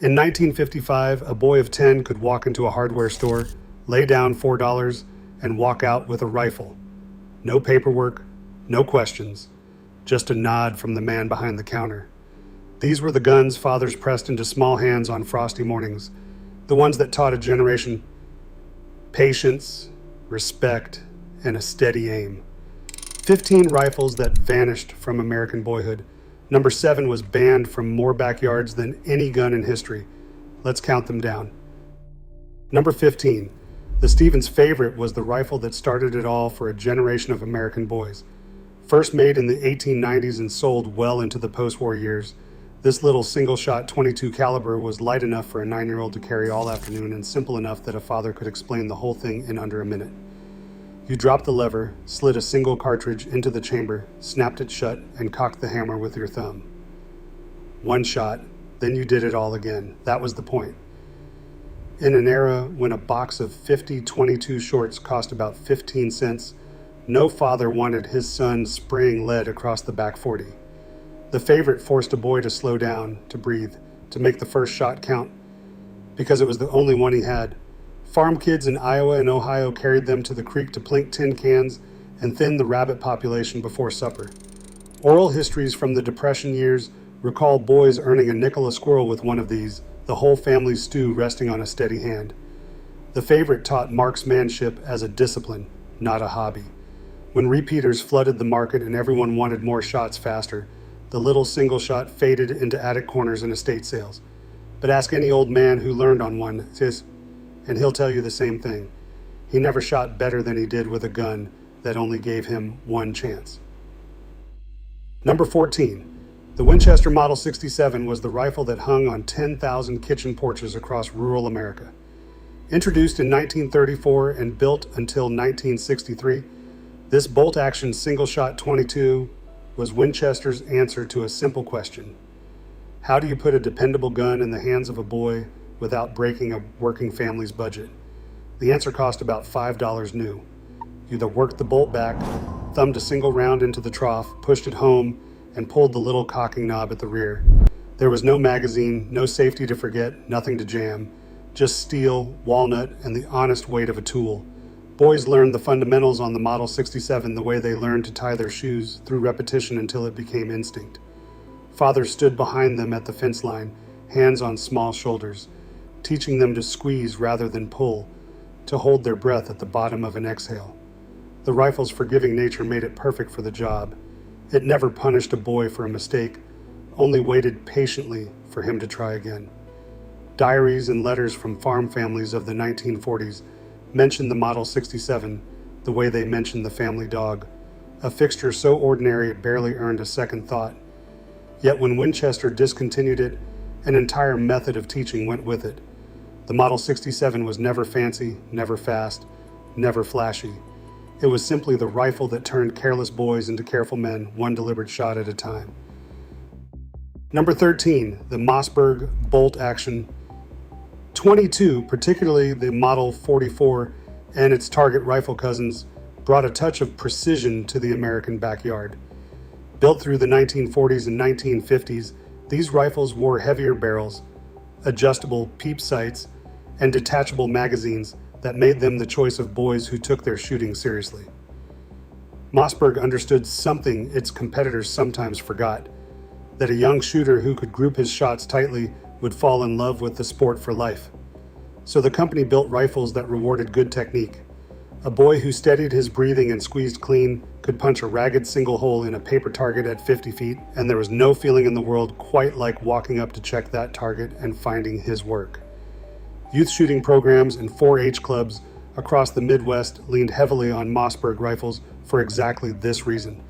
In 1955, a boy of 10 could walk into a hardware store, lay down $4, and walk out with a rifle. No paperwork, no questions, just a nod from the man behind the counter. These were the guns fathers pressed into small hands on frosty mornings, the ones that taught a generation patience, respect, and a steady aim. 15 rifles that vanished from American boyhood. Number 7 was banned from more backyards than any gun in history. Let's count them down. Number 15. The Stevens favorite was the rifle that started it all for a generation of American boys. First made in the 1890s and sold well into the post-war years, this little single-shot .22 caliber was light enough for a 9-year-old to carry all afternoon and simple enough that a father could explain the whole thing in under a minute. You dropped the lever, slid a single cartridge into the chamber, snapped it shut, and cocked the hammer with your thumb. One shot, then you did it all again. That was the point. In an era when a box of 50 .22 shorts cost about 15 cents, no father wanted his son spraying lead across the back 40. The favorite forced a boy to slow down, to breathe, to make the first shot count, because it was the only one he had. Farm kids in Iowa and Ohio carried them to the creek to plink tin cans and thin the rabbit population before supper. Oral histories from the Depression years recall boys earning a nickel a squirrel with one of these, the whole family's stew resting on a steady hand. The favorite taught marksmanship as a discipline, not a hobby. When repeaters flooded the market and everyone wanted more shots faster, the little single shot faded into attic corners and estate sales. But ask any old man who learned on one, and he'll tell you the same thing. He never shot better than he did with a gun that only gave him one chance. Number 14. The Winchester Model 67 was the rifle that hung on 10,000 kitchen porches across rural America. Introduced in 1934 and built until 1963, this bolt-action single-shot .22 was Winchester's answer to a simple question. How do you put a dependable gun in the hands of a boy without breaking a working family's budget? The answer cost about $5 new. You either worked the bolt back, thumbed a single round into the trough, pushed it home, and pulled the little cocking knob at the rear. There was no magazine, no safety to forget, nothing to jam, just steel, walnut, and the honest weight of a tool. Boys learned the fundamentals on the Model 67 the way they learned to tie their shoes, through repetition until it became instinct. Fathers stood behind them at the fence line, hands on small shoulders, teaching them to squeeze rather than pull, to hold their breath at the bottom of an exhale. The rifle's forgiving nature made it perfect for the job. It never punished a boy for a mistake, only waited patiently for him to try again. Diaries and letters from farm families of the 1940s mentioned the Model 67 the way they mentioned the family dog, a fixture so ordinary it barely earned a second thought. Yet when Winchester discontinued it, an entire method of teaching went with it. The Model 67 was never fancy, never fast, never flashy. It was simply the rifle that turned careless boys into careful men, one deliberate shot at a time. Number 13, the Mossberg bolt-action .22, particularly the Model 44 and its target rifle cousins, brought a touch of precision to the American backyard. Built through the 1940s and 1950s, these rifles wore heavier barrels, adjustable peep sights, and detachable magazines that made them the choice of boys who took their shooting seriously. Mossberg understood something its competitors sometimes forgot, that a young shooter who could group his shots tightly would fall in love with the sport for life. So the company built rifles that rewarded good technique. A boy who steadied his breathing and squeezed clean could punch a ragged single hole in a paper target at 50 feet, and there was no feeling in the world quite like walking up to check that target and finding his work. Youth shooting programs and 4-H clubs across the Midwest leaned heavily on Mossberg rifles for exactly this reason.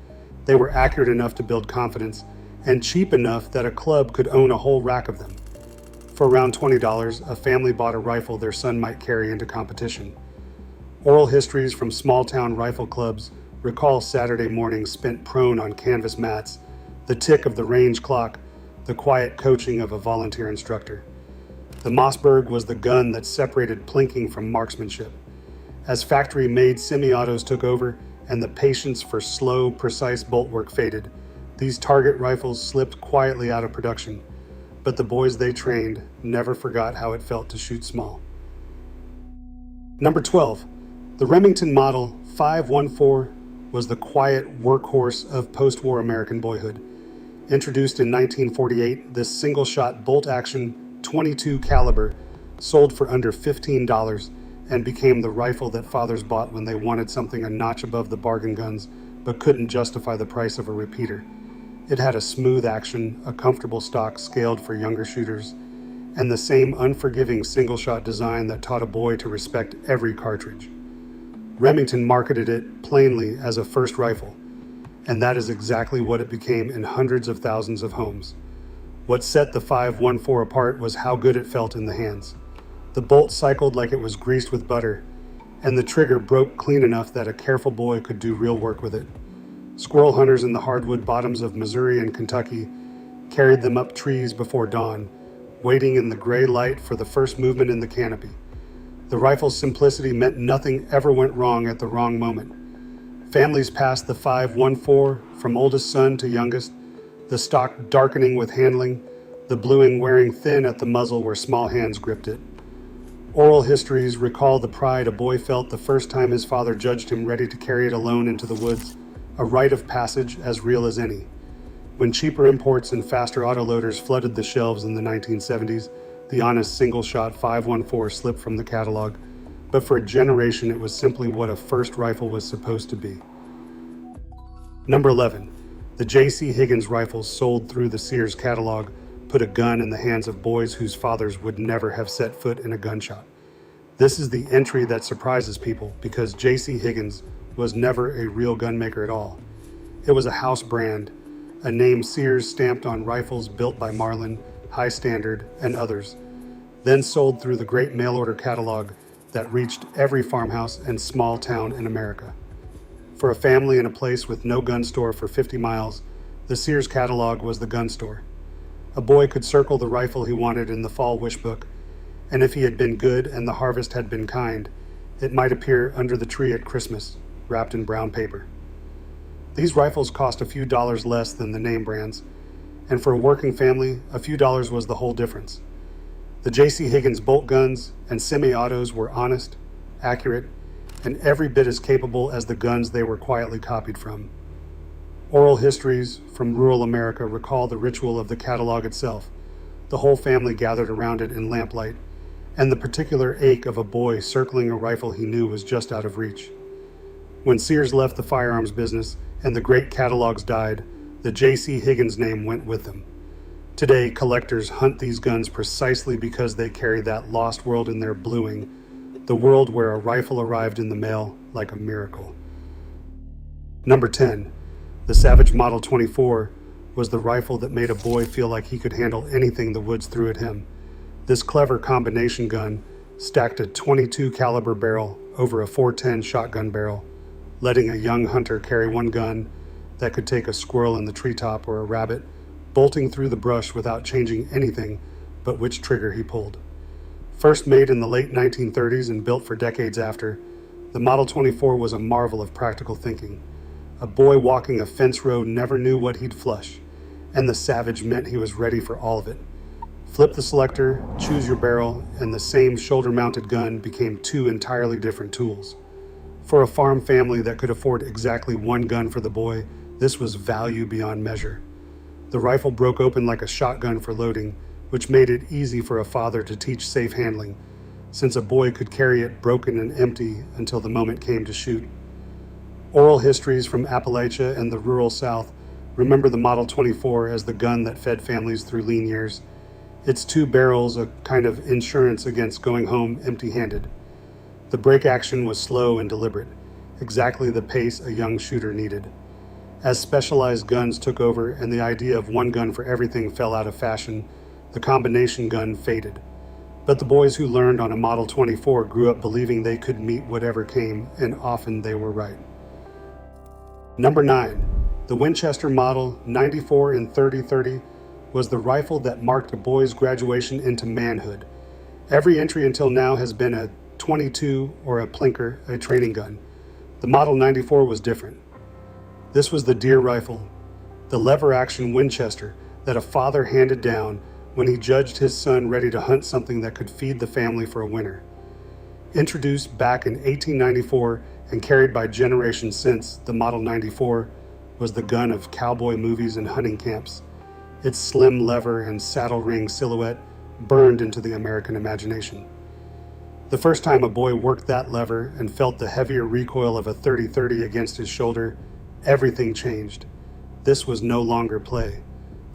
They were accurate enough to build confidence, and cheap enough that a club could own a whole rack of them. For around $20, a family bought a rifle their son might carry into competition. Oral histories from small-town rifle clubs recall Saturday mornings spent prone on canvas mats, the tick of the range clock, the quiet coaching of a volunteer instructor. The Mossberg was the gun that separated plinking from marksmanship. As factory-made semi-autos took over and the patience for slow, precise bolt work faded, these target rifles slipped quietly out of production. but the boys they trained never forgot how it felt to shoot small. Number 12. The Remington Model 514 was the quiet workhorse of post-war American boyhood. Introduced in 1948, this single-shot bolt-action .22 caliber sold for under $15 and became the rifle that fathers bought when they wanted something a notch above the bargain guns but couldn't justify the price of a repeater. It had a smooth action, a comfortable stock scaled for younger shooters, and the same unforgiving single-shot design that taught a boy to respect every cartridge. Remington marketed it plainly as a first rifle, and that is exactly what it became in hundreds of thousands of homes. What set the 514 apart was how good it felt in the hands. The bolt cycled like it was greased with butter, and the trigger broke clean enough that a careful boy could do real work with it. Squirrel hunters in the hardwood bottoms of Missouri and Kentucky carried them up trees before dawn, waiting in the gray light for the first movement in the canopy. The rifle's simplicity meant nothing ever went wrong at the wrong moment. Families passed the 514 from oldest son to youngest, the stock darkening with handling, the bluing wearing thin at the muzzle where small hands gripped it. Oral histories recall the pride a boy felt the first time his father judged him ready to carry it alone into the woods, a rite of passage as real as any. When cheaper imports and faster autoloaders flooded the shelves in the 1970s, the honest single-shot 514 slipped from the catalog, but for a generation it was simply what a first rifle was supposed to be. Number 11. The J.C. Higgins rifles sold through the Sears catalog put a gun in the hands of boys whose fathers would never have set foot in a gun shop. This is the entry that surprises people because J.C. Higgins was never a real gun maker at all. It was a house brand, a name Sears stamped on rifles built by Marlin, High Standard, and others, then sold through the great mail-order catalog that reached every farmhouse and small town in America. For a family in a place with no gun store for 50 miles, the Sears catalog was the gun store. A boy could circle the rifle he wanted in the fall wish book, and if he had been good and the harvest had been kind, it might appear under the tree at Christmas, wrapped in brown paper. These rifles cost a few dollars less than the name brands, and for a working family, a few dollars was the whole difference. The J.C. Higgins bolt guns and semi-autos were honest, accurate, and every bit as capable as the guns they were quietly copied from. Oral histories from rural America recall the ritual of the catalog itself, the whole family gathered around it in lamplight, and the particular ache of a boy circling a rifle he knew was just out of reach. When Sears left the firearms business and the great catalogs died, the J.C. Higgins name went with them. Today, collectors hunt these guns precisely because they carry that lost world in their bluing, the world where a rifle arrived in the mail like a miracle. Number 10. The Savage Model 24 was the rifle that made a boy feel like he could handle anything the woods threw at him. This clever combination gun stacked a .22 caliber barrel over a .410 shotgun barrel, letting a young hunter carry one gun that could take a squirrel in the treetop or a rabbit, bolting through the brush without changing anything but which trigger he pulled. First made in the late 1930s and built for decades after, the Model 24 was a marvel of practical thinking. A boy walking a fence row never knew what he'd flush, and the Savage meant he was ready for all of it. Flip the selector, choose your barrel, and the same shoulder-mounted gun became two entirely different tools. For a farm family that could afford exactly one gun for the boy, this was value beyond measure. The rifle broke open like a shotgun for loading, which made it easy for a father to teach safe handling, since a boy could carry it broken and empty until the moment came to shoot. Oral histories from Appalachia and the rural South remember the Model 24 as the gun that fed families through lean years. Its two barrels a kind of insurance against going home empty-handed. The break action was slow and deliberate, exactly the pace a young shooter needed. As specialized guns took over and the idea of one gun for everything fell out of fashion, the combination gun faded. But the boys who learned on a Model 24 grew up believing they could meet whatever came, and often they were right. Number 9. The Winchester Model 94 in 30-30 was the rifle that marked a boy's graduation into manhood. Every entry until now has been a .22 or a plinker, a training gun. The Model 94 was different. This was the deer rifle, the lever-action Winchester that a father handed down when he judged his son ready to hunt something that could feed the family for a winter. Introduced back in 1894 and carried by generations since, the Model 94 was the gun of cowboy movies and hunting camps. Its slim lever and saddle ring silhouette burned into the American imagination. The first time a boy worked that lever and felt the heavier recoil of a 30-30 against his shoulder, everything changed. This was no longer play.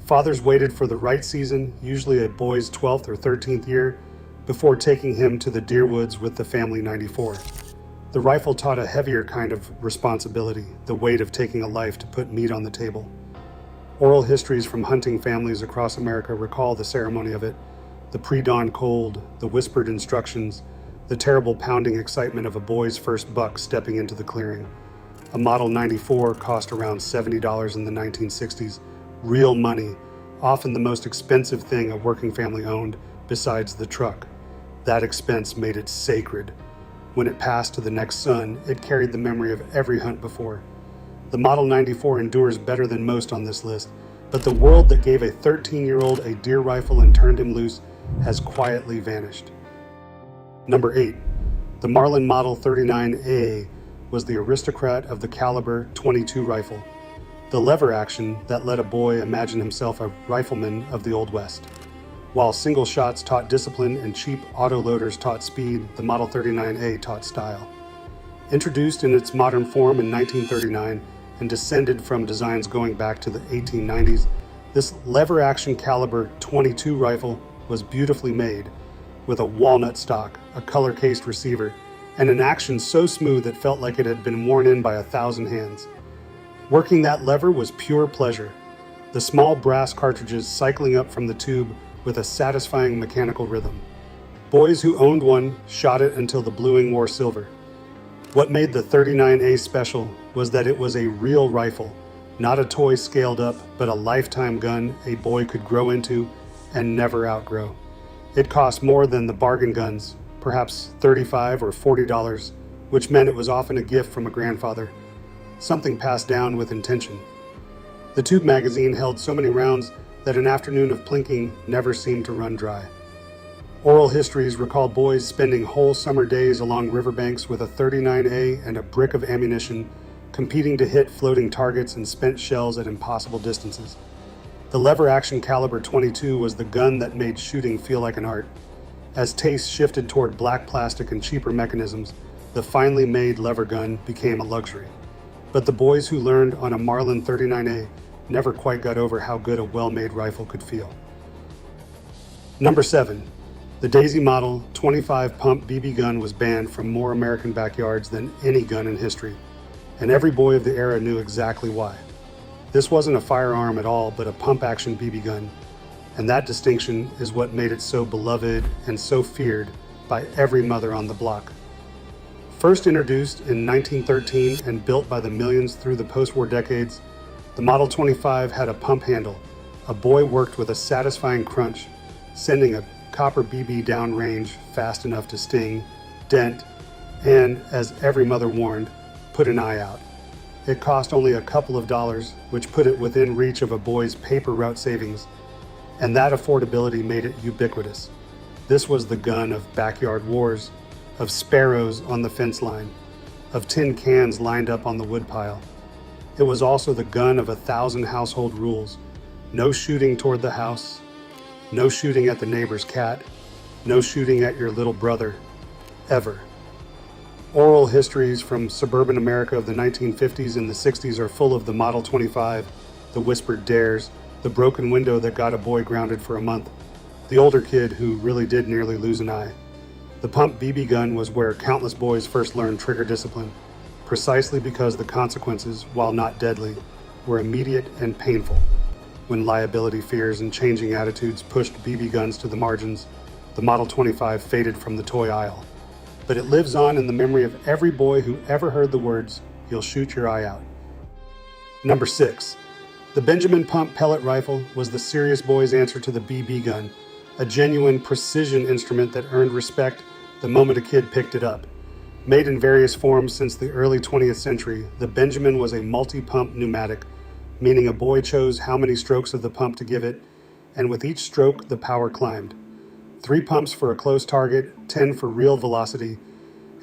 Fathers waited for the right season, usually a boy's 12th or 13th year, before taking him to the deer woods with the family 94. The rifle taught a heavier kind of responsibility, the weight of taking a life to put meat on the table. Oral histories from hunting families across America recall the ceremony of it, the pre-dawn cold, the whispered instructions, the terrible pounding excitement of a boy's first buck stepping into the clearing. A Model 94 cost around $70 in the 1960s, real money, often the most expensive thing a working family owned besides the truck. That expense made it sacred. When it passed to the next son, it carried the memory of every hunt before. The Model 94 endures better than most on this list, but the world that gave a 13-year-old a deer rifle and turned him loose has quietly vanished. Number 8. The Marlin Model 39A was the aristocrat of the caliber .22 rifle, the lever action that let a boy imagine himself a rifleman of the Old West. While single shots taught discipline and cheap auto-loaders taught speed, the Model 39A taught style. Introduced in its modern form in 1939 and descended from designs going back to the 1890s, this lever-action caliber .22 rifle was beautifully made, with a walnut stock, a color-cased receiver, and an action so smooth it felt like it had been worn in by 1,000 hands. Working that lever was pure pleasure, the small brass cartridges cycling up from the tube with a satisfying mechanical rhythm. Boys who owned one shot it until the bluing wore silver. What made the 39A special was that it was a real rifle, not a toy scaled up, but a lifetime gun a boy could grow into and never outgrow. It cost more than the bargain guns, perhaps $35 or $40, which meant it was often a gift from a grandfather, something passed down with intention. The tube magazine held so many rounds that an afternoon of plinking never seemed to run dry. Oral histories recall boys spending whole summer days along riverbanks with a 39A and a brick of ammunition, competing to hit floating targets and spent shells at impossible distances. The lever-action caliber .22 was the gun that made shooting feel like an art. As tastes shifted toward black plastic and cheaper mechanisms, the finely made lever gun became a luxury. But the boys who learned on a Marlin 39A never quite got over how good a well-made rifle could feel. Number 7. The Daisy Model 25 pump BB gun was banned from more American backyards than any gun in history, and every boy of the era knew exactly why. This wasn't a firearm at all, but a pump-action BB gun, and that distinction is what made it so beloved and so feared by every mother on the block. First introduced in 1913 and built by the millions through the post-war decades, the Model 25 had a pump handle. A boy worked with a satisfying crunch, sending a copper BB downrange fast enough to sting, dent, and, as every mother warned, put an eye out. It cost only a couple of dollars, which put it within reach of a boy's paper route savings, and that affordability made it ubiquitous. This was the gun of backyard wars, of sparrows on the fence line, of tin cans lined up on the woodpile. It was also the gun of 1,000 household rules. No shooting toward the house, no shooting at the neighbor's cat, no shooting at your little brother, ever. Oral histories from suburban America of the 1950s and the 60s are full of the Model 25, the whispered dares, the broken window that got a boy grounded for a month, the older kid who really did nearly lose an eye. The pump BB gun was where countless boys first learned trigger discipline, precisely because the consequences, while not deadly, were immediate and painful. When liability fears and changing attitudes pushed BB guns to the margins, the Model 25 faded from the toy aisle. But it lives on in the memory of every boy who ever heard the words, "You'll shoot your eye out." Number 6. The Benjamin Pump pellet rifle was the serious boy's answer to the BB gun, a genuine precision instrument that earned respect the moment a kid picked it up. Made in various forms since the early 20th century, the Benjamin was a multi-pump pneumatic, meaning a boy chose how many strokes of the pump to give it, and with each stroke, the power climbed. 3 pumps for a close target, 10 for real velocity,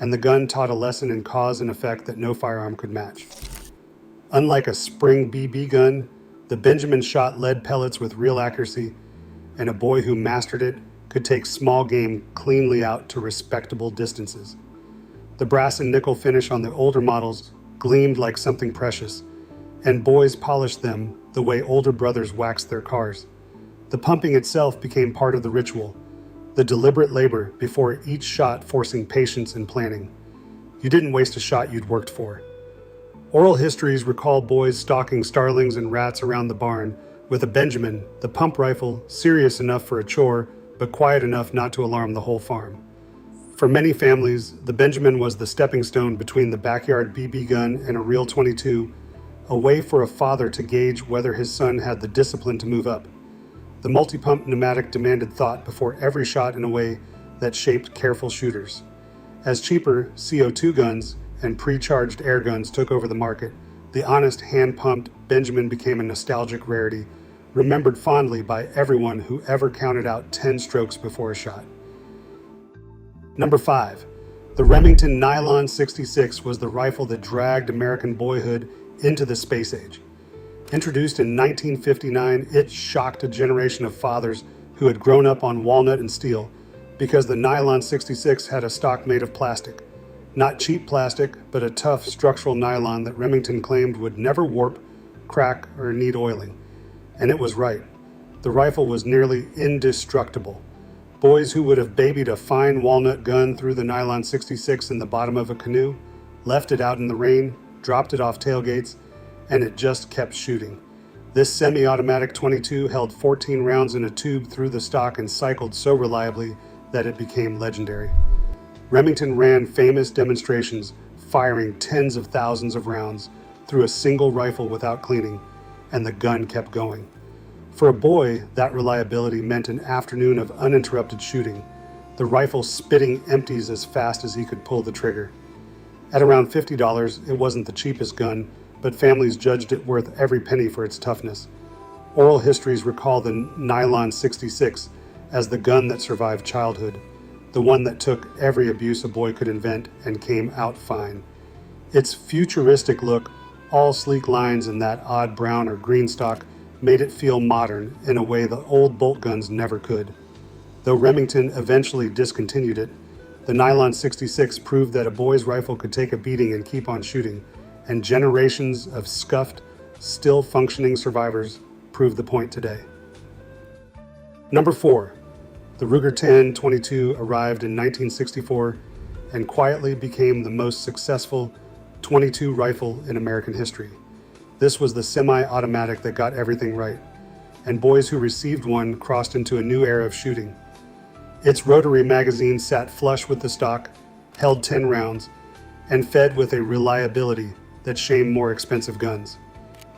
and the gun taught a lesson in cause and effect that no firearm could match. Unlike a spring BB gun, the Benjamin shot lead pellets with real accuracy, and a boy who mastered it could take small game cleanly out to respectable distances. The brass and nickel finish on the older models gleamed like something precious, and boys polished them the way older brothers waxed their cars. The pumping itself became part of the ritual, the deliberate labor before each shot forcing patience and planning. You didn't waste a shot you'd worked for. Oral histories recall boys stalking starlings and rats around the barn with a Benjamin, the pump rifle, serious enough for a chore, but quiet enough not to alarm the whole farm. For many families, the Benjamin was the stepping stone between the backyard BB gun and a real .22, a way for a father to gauge whether his son had the discipline to move up. The multi-pump pneumatic demanded thought before every shot in a way that shaped careful shooters. As cheaper CO2 guns and pre-charged air guns took over the market, the honest hand-pumped Benjamin became a nostalgic rarity, remembered fondly by everyone who ever counted out 10 strokes before a shot. Number 5. The Remington Nylon 66 was the rifle that dragged American boyhood into the space age. Introduced in 1959, it shocked a generation of fathers who had grown up on walnut and steel because the Nylon 66 had a stock made of plastic. Not cheap plastic, but a tough structural nylon that Remington claimed would never warp, crack, or need oiling. And it was right. The rifle was nearly indestructible. Boys who would have babied a fine walnut gun threw the Nylon 66 in the bottom of a canoe, left it out in the rain, dropped it off tailgates, and it just kept shooting. This semi-automatic .22 held 14 rounds in a tube through the stock and cycled so reliably that it became legendary. Remington ran famous demonstrations, firing tens of thousands of rounds through a single rifle without cleaning, and the gun kept going. For a boy, that reliability meant an afternoon of uninterrupted shooting, the rifle spitting empties as fast as he could pull the trigger. At around $50, it wasn't the cheapest gun, but families judged it worth every penny for its toughness. Oral histories recall the Nylon 66 as the gun that survived childhood, the one that took every abuse a boy could invent and came out fine. Its futuristic look, all sleek lines and that odd brown or green stock, made it feel modern in a way the old bolt guns never could. Though Remington eventually discontinued it, the Nylon 66 proved that a boy's rifle could take a beating and keep on shooting, and generations of scuffed, still functioning survivors prove the point today. Number 4. The Ruger 10-22 arrived in 1964 and quietly became the most successful .22 rifle in American history. This was the semi-automatic that got everything right, and boys who received one crossed into a new era of shooting. Its rotary magazine sat flush with the stock, held 10 rounds, and fed with a reliability that shamed more expensive guns.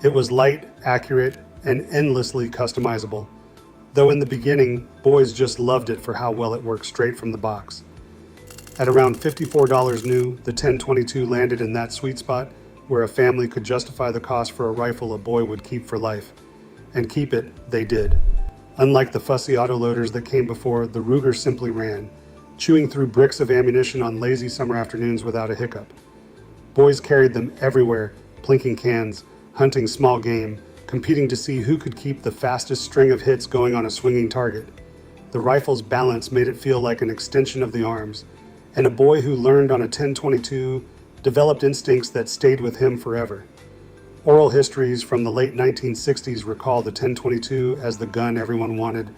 It was light, accurate, and endlessly customizable, though in the beginning, boys just loved it for how well it worked straight from the box. At around $54 new, the 10-22 landed in that sweet spot where a family could justify the cost for a rifle a boy would keep for life. And keep it, they did. Unlike the fussy autoloaders that came before, the Ruger simply ran, chewing through bricks of ammunition on lazy summer afternoons without a hiccup. Boys carried them everywhere, plinking cans, hunting small game, competing to see who could keep the fastest string of hits going on a swinging target. The rifle's balance made it feel like an extension of the arms, and a boy who learned on a 10-22 developed instincts that stayed with him forever. Oral histories from the late 1960s recall the 10-22 as the gun everyone wanted,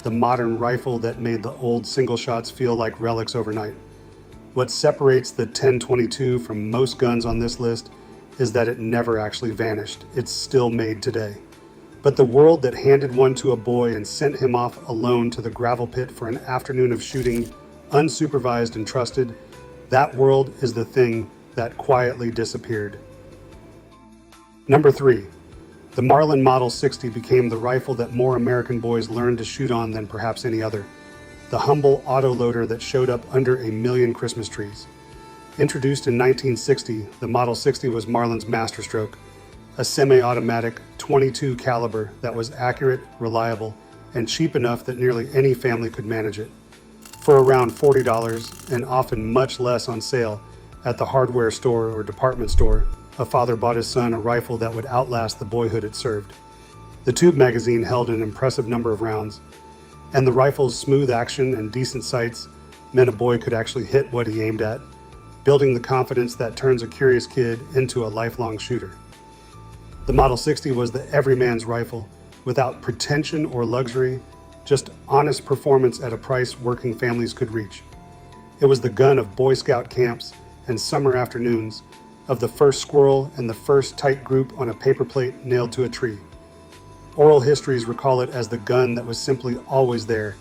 the modern rifle that made the old single shots feel like relics overnight. What separates the 10-22 from most guns on this list is that it never actually vanished. It's still made today. But the world that handed one to a boy and sent him off alone to the gravel pit for an afternoon of shooting, unsupervised and trusted, that world is the thing that quietly disappeared. Number 3. The Marlin Model 60 became the rifle that more American boys learned to shoot on than perhaps any other. The humble autoloader that showed up under a million Christmas trees. Introduced in 1960, the Model 60 was Marlin's masterstroke, a semi-automatic .22 caliber that was accurate, reliable, and cheap enough that nearly any family could manage it. For around $40, and often much less on sale at the hardware store or department store, a father bought his son a rifle that would outlast the boyhood it served. The tube magazine held an impressive number of rounds, and the rifle's smooth action and decent sights meant a boy could actually hit what he aimed at, building the confidence that turns a curious kid into a lifelong shooter. The Model 60 was the everyman's rifle, without pretension or luxury, just honest performance at a price working families could reach. It was the gun of Boy Scout camps and summer afternoons, of the first squirrel and the first tight group on a paper plate nailed to a tree. Oral histories recall it as the gun that was simply always there,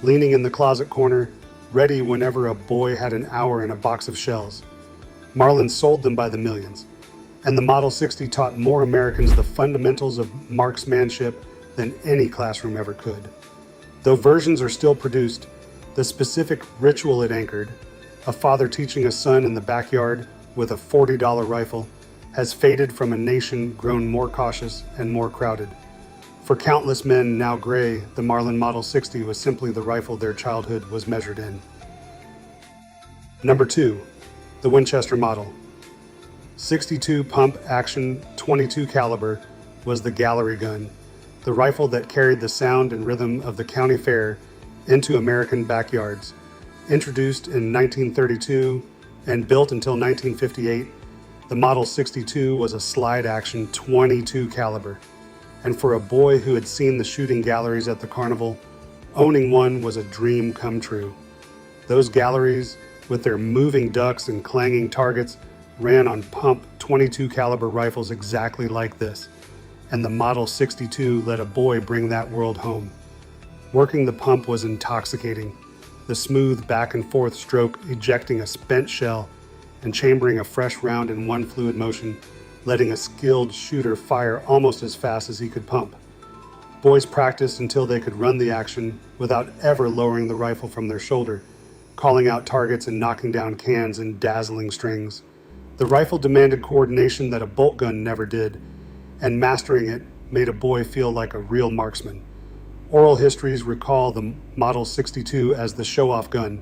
leaning in the closet corner, ready whenever a boy had an hour in a box of shells. Marlin sold them by the millions, and the Model 60 taught more Americans the fundamentals of marksmanship than any classroom ever could. Though versions are still produced, the specific ritual it anchored, a father teaching a son in the backyard with a $40 rifle, has faded from a nation grown more cautious and more crowded. For countless men now gray, the Marlin Model 60 was simply the rifle their childhood was measured in. Number 2, the Winchester Model. 62 pump action 22 caliber was the gallery gun, the rifle that carried the sound and rhythm of the county fair into American backyards. Introduced in 1932 and built until 1958, the Model 62 was a slide action 22 caliber. And for a boy who had seen the shooting galleries at the carnival, owning one was a dream come true. Those galleries, with their moving ducks and clanging targets, ran on pump 22 caliber rifles exactly like this, and the Model 62 let a boy bring that world home. Working the pump was intoxicating, the smooth back and forth stroke ejecting a spent shell and chambering a fresh round in one fluid motion, letting a skilled shooter fire almost as fast as he could pump. Boys practiced until they could run the action without ever lowering the rifle from their shoulder, calling out targets and knocking down cans in dazzling strings. The rifle demanded coordination that a bolt gun never did, and mastering it made a boy feel like a real marksman. Oral histories recall the Model 62 as the show-off gun,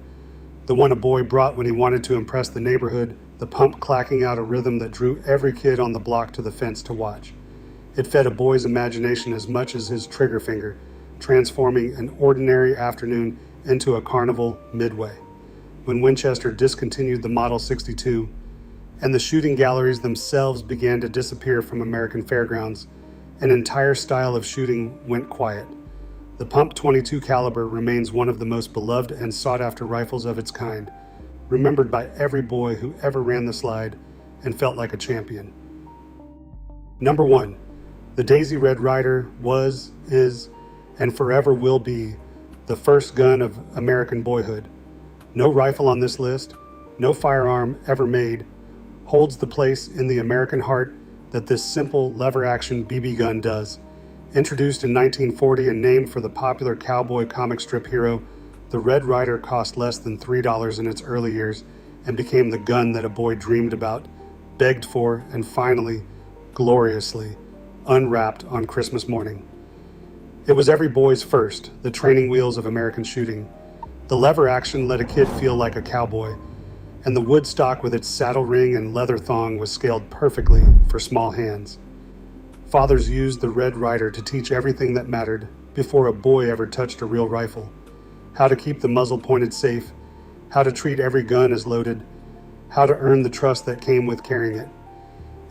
the one a boy brought when he wanted to impress the neighborhood, the pump clacking out a rhythm that drew every kid on the block to the fence to watch. It fed a boy's imagination as much as his trigger finger, transforming an ordinary afternoon into a carnival midway. When Winchester discontinued the Model 62, and the shooting galleries themselves began to disappear from American fairgrounds, an entire style of shooting went quiet. The pump 22 caliber remains one of the most beloved and sought-after rifles of its kind, remembered by every boy who ever ran the slide and felt like a champion. Number 1, the Daisy Red Ryder was, is, and forever will be the first gun of American boyhood. No rifle on this list, no firearm ever made, holds the place in the American heart that this simple lever-action BB gun does. Introduced in 1940 and named for the popular cowboy comic strip hero, the Red Ryder cost less than $3 in its early years and became the gun that a boy dreamed about, begged for, and finally, gloriously, unwrapped on Christmas morning. It was every boy's first, the training wheels of American shooting. The lever action let a kid feel like a cowboy, and the wood stock with its saddle ring and leather thong was scaled perfectly for small hands. Fathers used the Red Ryder to teach everything that mattered before a boy ever touched a real rifle. How to keep the muzzle pointed safe, how to treat every gun as loaded, how to earn the trust that came with carrying it.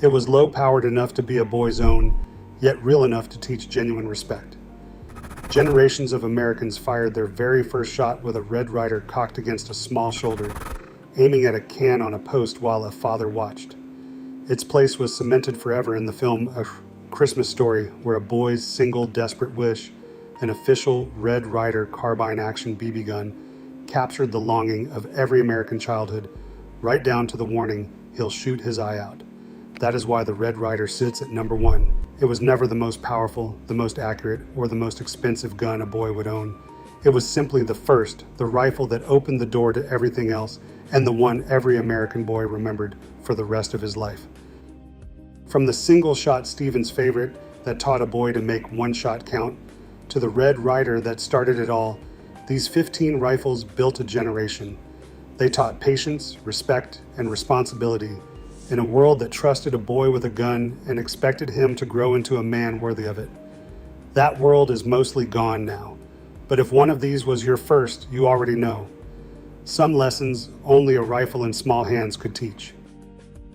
It was low-powered enough to be a boy's own, yet real enough to teach genuine respect. Generations of Americans fired their very first shot with a Red Ryder cocked against a small shoulder, aiming at a can on a post while a father watched. Its place was cemented forever in the film A Christmas Story, where a boy's single desperate wish, an official Red Ryder carbine action BB gun, captured the longing of every American childhood, right down to the warning, he'll shoot his eye out. That is why the Red Ryder sits at number 1. It was never the most powerful, the most accurate, or the most expensive gun a boy would own. It was simply the first, the rifle that opened the door to everything else, and the one every American boy remembered for the rest of his life. From the single-shot Stevens favorite that taught a boy to make one shot count, to the Red Ryder that started it all, these 15 rifles built a generation. They taught patience, respect, and responsibility in a world that trusted a boy with a gun and expected him to grow into a man worthy of it. That world is mostly gone now, but if one of these was your first, you already know. Some lessons only a rifle in small hands could teach.